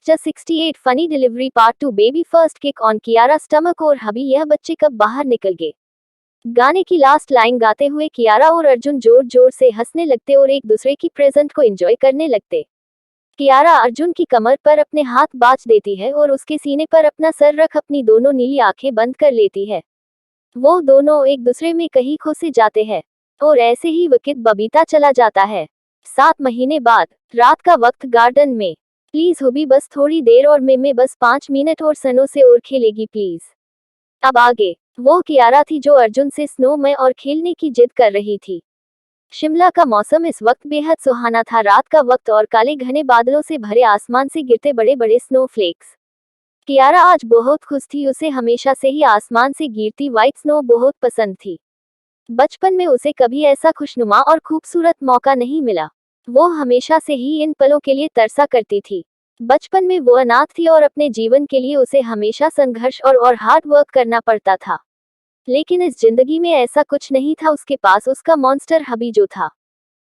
Just 68 Funny Delivery Part 2 Baby First Kick on Kiara stomach और हबी यह बच्चे कब बाहर निकल गए। गाने की लास्ट लाइन गाते हुए कियारा और अर्जुन जोर जोर से हंसने लगते और एक दूसरे की प्रेजेंट को एंजॉय करने लगते। कियारा अर्जुन की कमर पर अपने हाथ बांध देती है और उसके सीने पर अपना सर रख अपनी दोनों नीली आंखें बंद कर लेती है। वो दोनों एक दूसरे में कहीं खो से जाते हैं और ऐसे ही वक्त बबीता चला जाता है। 7 महीने बाद रात का वक्त गार्डन में। प्लीज हूबी बस थोड़ी देर और मैं बस 5 मिनट और सनो से और खेलेगी प्लीज। अब आगे वो कियारा थी जो अर्जुन से स्नो में और खेलने की जिद कर रही थी। शिमला का मौसम इस वक्त बेहद सुहाना था। रात का वक्त और काले घने बादलों से भरे आसमान से गिरते बड़े बड़े स्नोफ्लेक्स। कियारा आज बहुत खुश थी। उसे हमेशा से ही आसमान से गिरती व्हाइट स्नो बहुत पसंद थी। बचपन में उसे कभी ऐसा खुशनुमा और खूबसूरत मौका नहीं मिला। वो हमेशा से ही इन पलों के लिए तरसा करती थी। बचपन में वो अनाथ थी और अपने जीवन के लिए उसे हमेशा संघर्ष और हार्ड वर्क करना पड़ता था। लेकिन इस जिंदगी में ऐसा कुछ नहीं था। उसके पास उसका मॉन्स्टर हबी जो था,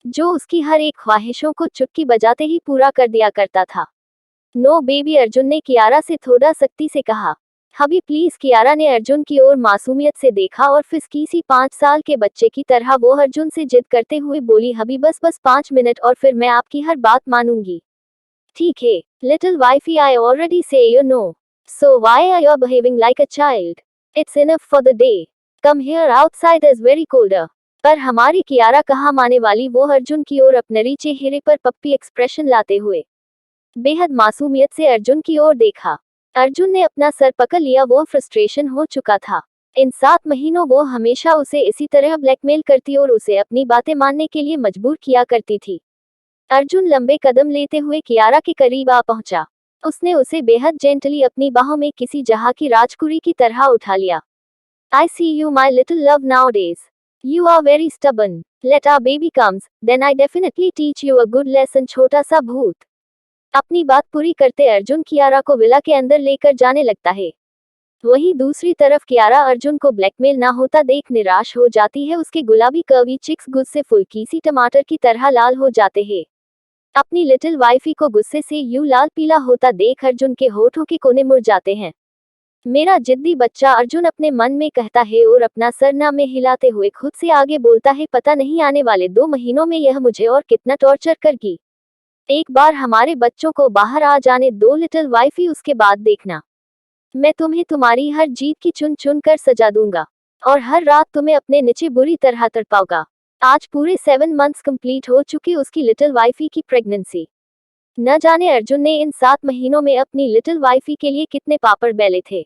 जो उसकी हर एक ख्वाहिशों को चुटकी बजाते ही पूरा कर दिया करता था। नो बेबी, अर्जुन ने कियारा से थोड़ा सख्ती से कहा। हबी प्लीज। कियारा ने अर्जुन की ओर मासूमियत से देखा और फिर किसी 5 साल के बच्चे की तरह वो अर्जुन से जिद करते हुए बोली, हबी बस 5 मिनट और फिर मैं आपकी हर बात मानूंगी। ठीक है little wifey, I already said you know, so why are you behaving like a child? It's enough for the day, come here, outside is very colder. पर हमारी कियारा कहाँ माने वाली। वो अर्जुन की ओर अपने चेहरे पर पप्पी एक्सप्रेशन लाते हुए बेहद मासूमियत से अर्जुन की ओर देखा। अर्जुन ने अपना सर पकड़ लिया। वो फ्रस्ट्रेशन हो चुका था। इन 7 महीनों वो हमेशा उसे इसी तरह ब्लैकमेल करती और उसे अपनी बातें मानने के लिए मजबूर किया करती थी। अर्जुन लंबे कदम लेते हुए कियारा के करीब आ पहुंचा। उसने उसे बेहद जेंटली अपनी बाहों में किसी जहां की राजकुमारी की तरह उठा लिया। I see you my little love nowadays, you are very stubborn, let our baby comes, then I definitely teach you a good lesson. छोटा सा भूत। अपनी बात पूरी करते अर्जुन कियारा को विला के अंदर लेकर जाने लगता है। वहीं दूसरी तरफ कियारा अर्जुन को ब्लैकमेल ना होता देख निराश हो जाती है। उसके गुलाबी कर्वी चिक्स गुस्से फुल्की सी टमाटर की तरह लाल हो जाते हैं। अपनी लिटिल वाइफी को गुस्से से यूं लाल पीला होता देख अर्जुन के होठों के कोने मुड़ जाते हैं। मेरा जिद्दी बच्चा, अर्जुन अपने मन में कहता है और अपना सरना में हिलाते हुए खुद से आगे बोलता है, पता नहीं आने वाले 2 महीनों में यह मुझे और कितना टॉर्चर करेगी। एक बार हमारे बच्चों को बाहर आ जाने दो लिटिल वाइफी, उसके बाद देखना मैं तुम्हें तुम्हारी हर जीत की चुन चुन कर सजा दूंगा और हर रात तुम्हें अपने नीचे बुरी तरह तड़पाऊंगा। आज पूरे 7 मंथ्स कंप्लीट हो चुकी उसकी लिटिल वाइफी की प्रेगनेंसी। न जाने अर्जुन ने इन 7 महीनों में अपनी लिटिल वाइफी के लिए कितने पापड़ बेले थे।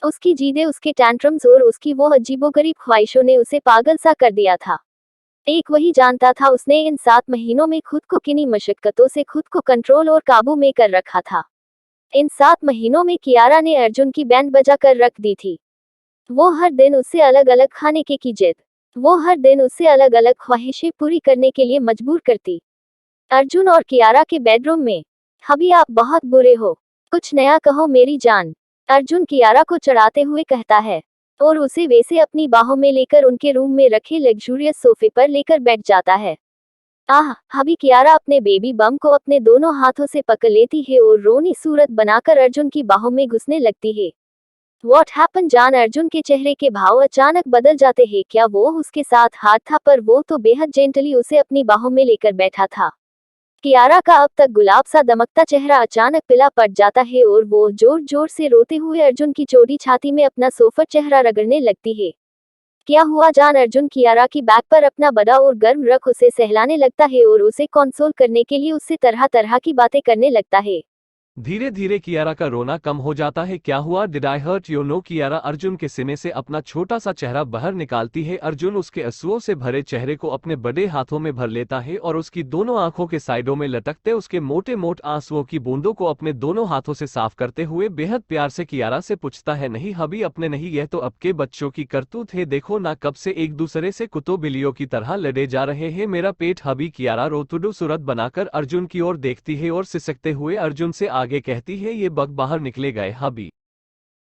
उसकी जीदें, उसके टैंट्रम्स और उसकी वो अजीबोगरीब ख्वाहिशों ने उसे पागल सा कर दिया था। एक वही जानता था उसने इन 7 महीनों में खुद को किन्हीं मशक्कतों से खुद को कंट्रोल और काबू में कर रखा था। इन 7 महीनों में कियारा ने अर्जुन की बैंड बजा कर रख दी थी। वो हर दिन उससे अलग अलग खाने की जिद, वो हर दिन उससे अलग अलग ख्वाहिशें पूरी करने के लिए मजबूर करती। अर्जुन और कियारा के बेडरूम में। हबी आप बहुत बुरे हो, कुछ नया कहो मेरी जान, अर्जुन कियारा को चढ़ाते हुए कहता है और उसे वैसे अपनी बाहों में लेकर उनके रूम में रखे लग्जूरियस सोफे पर लेकर बैठ जाता है। आह, हबी। कियारा अपने बेबी बम को अपने दोनों हाथों से पकड़ लेती है और रोनी सूरत बनाकर अर्जुन की बाहों में घुसने लगती है। What happened जान? अर्जुन के चेहरे के भाव अचानक बदल जाते हैं। क्या वो उसके साथ हाथ था? पर वो तो बेहद जेंटली उसे अपनी बाहों में लेकर बैठा था। कियारा का अब तक गुलाब सा दमकता चेहरा अचानक पीला पड़ जाता है और वो जोर जोर से रोते हुए अर्जुन की चौड़ी छाती में अपना सोफर चेहरा रगड़ने लगती है। क्या हुआ जान? अर्जुन कियारा की बैक पर अपना बड़ा और गर्म रख उसे सहलाने लगता है और उसे कंसोल करने के लिए उससे तरह तरह की बातें करने लगता है। धीरे धीरे कियारा का रोना कम हो जाता है। क्या हुआ? Did I hurt you? No. Kiara Arjun के सीने से अपना छोटा सा चेहरा बाहर निकालती है। अर्जुन उसके आंसुओं से भरे चेहरे को अपने बड़े हाथों में भर लेता है और उसकी दोनों आंखों के साइडों में लटकते उसके मोटे मोट आंसुओं की बूंदों को अपने दोनों हाथों से साफ करते हुए बेहद प्यार से कियारा से पूछता है, नहीं हबी अपने नहीं, यह तो आपके बच्चों की करतूत है। देखो ना कब से एक दूसरे से कुत्तों बिल्लियों की तरह लड़े जा रहे हैं। मेरा पेट। हबी। कियारा रोतुडू सूरत बनाकर अर्जुन की ओर देखती है और सिसकते हुए अर्जुन से आगे कहती है, ये बग बाहर निकले गए हबी।